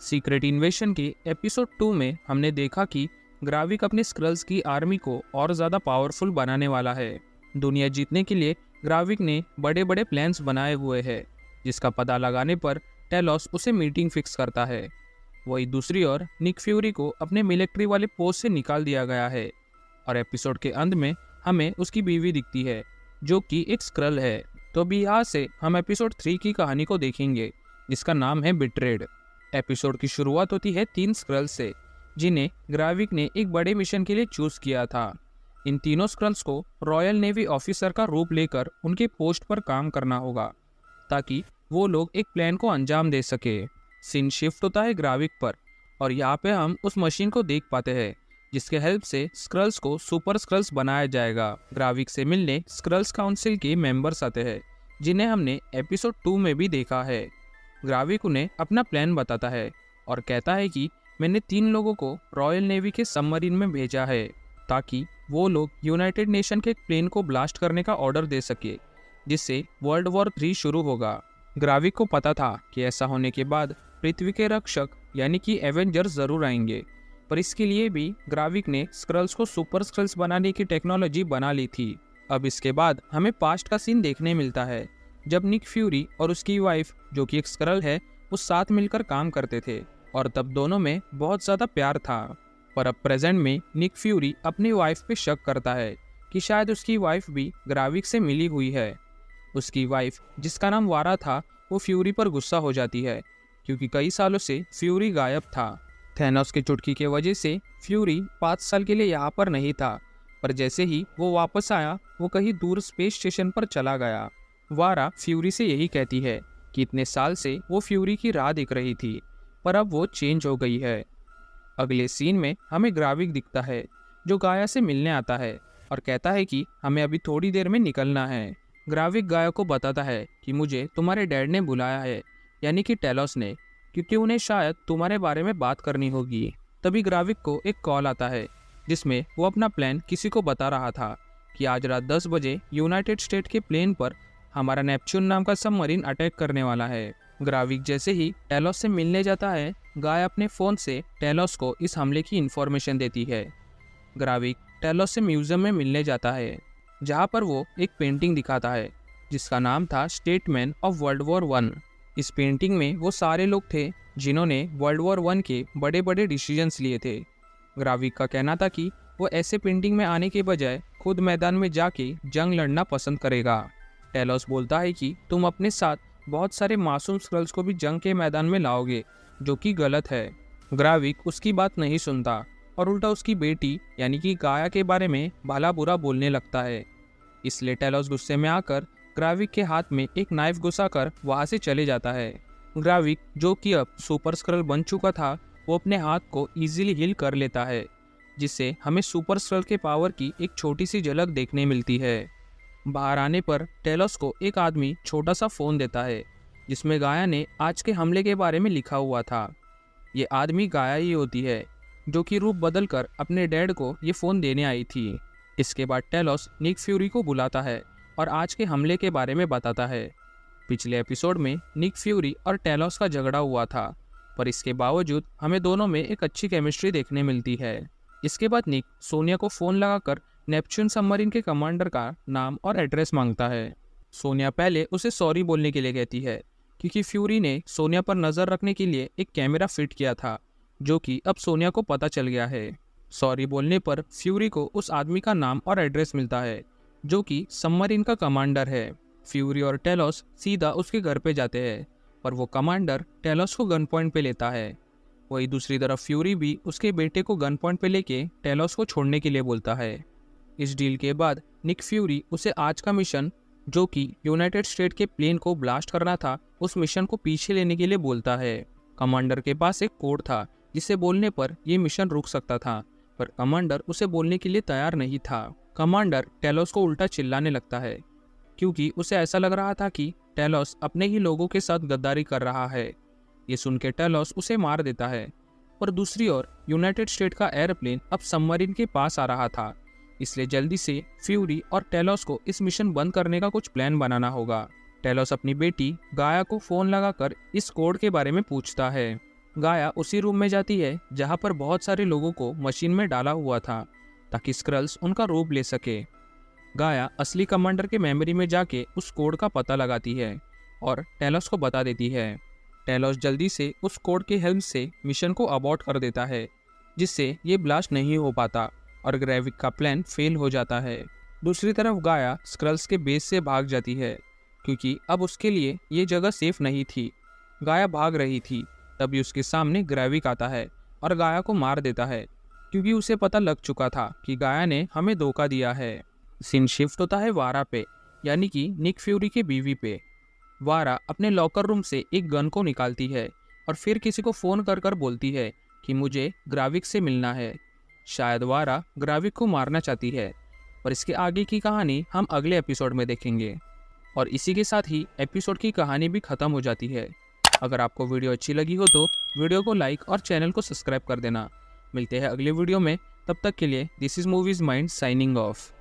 Secret इन्वेशन के episode 2 में हमने देखा कि ग्राविक अपने स्क्रल्स की आर्मी को और ज़्यादा पावरफुल बनाने वाला है। दुनिया जीतने के लिए ग्राविक ने बड़े बड़े प्लान्स बनाए हुए हैं, जिसका पता लगाने पर टेलोस उसे मीटिंग फिक्स करता है। वही दूसरी ओर निक फ्यूरी को अपने मिलिट्री वाले पोस्ट से निकाल दिया गया है और एपिसोड के अंत में हमें उसकी बीवी दिखती है, जो कि एक स्क्रल है। तो अभी यहाँ से हम एपिसोड 3 की कहानी को देखेंगे, जिसका नाम है बिट्रेड। एपिसोड की शुरुआत होती है 3 स्क्रल्स से, जिन्हें ग्राविक ने एक बड़े मिशन के लिए चूज किया था। इन तीनों स्क्रल्स को रॉयल नेवी ऑफिसर का रूप लेकर उनके पोस्ट पर काम करना होगा, ताकि वो लोग एक प्लान को अंजाम दे सके। सीन शिफ्ट होता है ग्राविक पर, और यहाँ पे हम उस मशीन को देख पाते हैं जिसके हेल्प से स्क्रल्स को सुपर स्क्रल्स बनाया जाएगा। ग्राविक से मिलने स्क्रल्स काउंसिल के मेंबर्स आते हैं, जिन्हें हमने एपिसोड 2 में भी देखा है। ग्राविक उन्हें अपना प्लान बताता है और कहता है कि मैंने 3 लोगों को रॉयल नेवी के सबमरीन में भेजा है, ताकि वो लोग यूनाइटेड नेशन के प्लेन को ब्लास्ट करने का ऑर्डर दे सके, जिससे वर्ल्ड वॉर 3 शुरू होगा। ग्राविक को पता था कि ऐसा होने के बाद पृथ्वी के रक्षक यानी कि एवेंजर्स जरूर आएंगे, पर इसके लिए भी ग्राविक ने स्क्रल्स को सुपर स्क्रल्स बनाने की टेक्नोलॉजी बना ली थी। अब इसके बाद हमें पास्ट का सीन देखने मिलता है, जब निक फ्यूरी और उसकी वाइफ, जो कि एक स्क्रल है, वो साथ मिलकर काम करते थे और तब दोनों में बहुत ज़्यादा प्यार था। पर अब प्रेजेंट में निक फ्यूरी अपनी वाइफ पे शक करता है कि शायद उसकी वाइफ भी ग्राविक से मिली हुई है। उसकी वाइफ, जिसका नाम वारा था, वो फ्यूरी पर गुस्सा हो जाती है, क्योंकि कई सालों से फ्यूरी गायब था। थैनोस की चुटकी के वजह से फ्यूरी 5 साल के लिए यहाँ पर नहीं था, पर जैसे ही वो वापस आया, वो कहीं दूर स्पेस स्टेशन पर चला गया। वारा फ्यूरी से यही कहती है कि इतने साल से वो फ्यूरी की राह देख रही थी, पर अब वो चेंज हो गई है। अगले सीन में हमें ग्राविक दिखता है, जो गाया से मिलने आता है और कहता है कि हमें अभी थोड़ी देर में निकलना है। ग्राविक गाया को बताता है कि मुझे तुम्हारे डैड ने बुलाया है, यानी कि टेलोस ने, क्योंकि उन्हें शायद तुम्हारे बारे में बात करनी होगी। तभी ग्राविक को एक कॉल आता है, जिसमें वो अपना प्लान किसी को बता रहा था कि आज रात 10 बजे यूनाइटेड स्टेट के प्लेन पर हमारा नेपच्यून नाम का सबमरीन अटैक करने वाला है। ग्राविक जैसे ही टेलोस से मिलने जाता है, गाय अपने फ़ोन से टेलोस को इस हमले की इन्फॉर्मेशन देती है। ग्राविक टेलोस से म्यूजियम में मिलने जाता है, जहाँ पर वो एक पेंटिंग दिखाता है, जिसका नाम था स्टेटमैन ऑफ वर्ल्ड वॉर 1। इस पेंटिंग में वो सारे लोग थे जिन्होंने वर्ल्ड वॉर 1 के बड़े बड़े डिसीजंस लिए थे। ग्राविक का कहना था कि वो ऐसे पेंटिंग में आने के बजाय खुद मैदान में जाके जंग लड़ना पसंद करेगा। टेलोस बोलता है कि तुम अपने साथ बहुत सारे मासूम स्क्रल्स को भी जंग के मैदान में लाओगे, जो कि गलत है। ग्राविक उसकी बात नहीं सुनता और उल्टा उसकी बेटी यानी कि गाया के बारे में भला बुरा बोलने लगता है। इसलिए टेलोस गुस्से में आकर ग्राविक के हाथ में एक नाइफ घुसाकर वहां से चले जाता है। ग्राविक, जो कि अब सुपर स्क्रल बन चुका था, वो अपने हाथ को इजीली हील कर लेता है, जिससे हमें सुपर स्क्रल के पावर की एक छोटी सी झलक देखने मिलती है। बाहर आने पर टेलोस को एक आदमी छोटा सा फ़ोन देता है, जिसमें गाया ने आज के हमले के बारे में लिखा हुआ था। ये आदमी गाया ही होती है, जो कि रूप बदलकर अपने डैड को ये फ़ोन देने आई थी। इसके बाद टेलोस निक फ्यूरी को बुलाता है और आज के हमले के बारे में बताता है। पिछले एपिसोड में निक फ्यूरी और टेलोस का झगड़ा हुआ था, पर इसके बावजूद हमें दोनों में एक अच्छी केमिस्ट्री देखने मिलती है। इसके बाद निक सोनिया को फ़ोन लगाकर नेपच्यून सबमरीन के कमांडर का नाम और एड्रेस मांगता है। सोनिया पहले उसे सॉरी बोलने के लिए कहती है, क्योंकि फ्यूरी ने सोनिया पर नज़र रखने के लिए एक कैमरा फिट किया था, जो कि अब सोनिया को पता चल गया है। सॉरी बोलने पर फ्यूरी को उस आदमी का नाम और एड्रेस मिलता है, जो कि सबमरीन का कमांडर है। फ्यूरी और टेलोस सीधा उसके घर पे जाते हैं, पर वो कमांडर टेलोस को गन पॉइंट पे लेता है। वही दूसरी तरफ फ्यूरी भी उसके बेटे को गन पॉइंट पे लेके टेलोस को छोड़ने के लिए बोलता है। इस डील के बाद निक फ्यूरी उसे आज का मिशन, जो कि यूनाइटेड स्टेट के प्लेन को ब्लास्ट करना था, उस मिशन को पीछे लेने के लिए बोलता है। कमांडर के पास एक कोड था, जिसे बोलने पर यह मिशन रुक सकता था, पर कमांडर उसे बोलने के लिए तैयार नहीं था। कमांडर टेलोस को उल्टा चिल्लाने लगता है, क्योंकि उसे ऐसा लग रहा था कि टेलोस अपने ही लोगों के साथ गद्दारी कर रहा है। ये सुन के टेलोस उसे मार देता है। पर दूसरी ओर यूनाइटेड स्टेट का एयरप्लेन अब सबमरीन के पास आ रहा था, इसलिए जल्दी से फ्यूरी और टेलोस को इस मिशन बंद करने का कुछ प्लान बनाना होगा। टेलोस अपनी बेटी गाया को फ़ोन लगाकर इस कोड के बारे में पूछता है। गाया उसी रूम में जाती है जहाँ पर बहुत सारे लोगों को मशीन में डाला हुआ था ताकि स्क्रल्स उनका रूप ले सके। गाया असली कमांडर के मेमोरी में जाके उस कोड का पता लगाती है और टेलोस को बता देती है। टेलोस जल्दी से उस कोड के हेल्प से मिशन को अबॉर्ट कर देता है, जिससे ये ब्लास्ट नहीं हो पाता और ग्रेविक का प्लान फेल हो जाता है। दूसरी तरफ गाया स्क्रल्स के बेस से भाग जाती है क्योंकि अब उसके लिए ये जगह सेफ नहीं थी। गाया भाग रही थी, तभी उसके सामने ग्रेविक आता है और गाया को मार देता है क्योंकि उसे पता लग चुका था कि गाया ने हमें धोखा दिया है। सीन शिफ्ट होता है वारा पे, यानी कि निक फ्यूरी के बीवी पे। वारा अपने लॉकर रूम से एक गन को निकालती है और फिर किसी को फ़ोन कर कर बोलती है कि मुझे ग्राविक से मिलना है। शायद वारा ग्राविक को मारना चाहती है, पर इसके आगे की कहानी हम अगले एपिसोड में देखेंगे। और इसी के साथ ही एपिसोड की कहानी भी ख़त्म हो जाती है। अगर आपको वीडियो अच्छी लगी हो तो वीडियो को लाइक और चैनल को सब्सक्राइब कर देना। मिलते हैं अगले वीडियो में, तब तक के लिए this is movies mind signing off.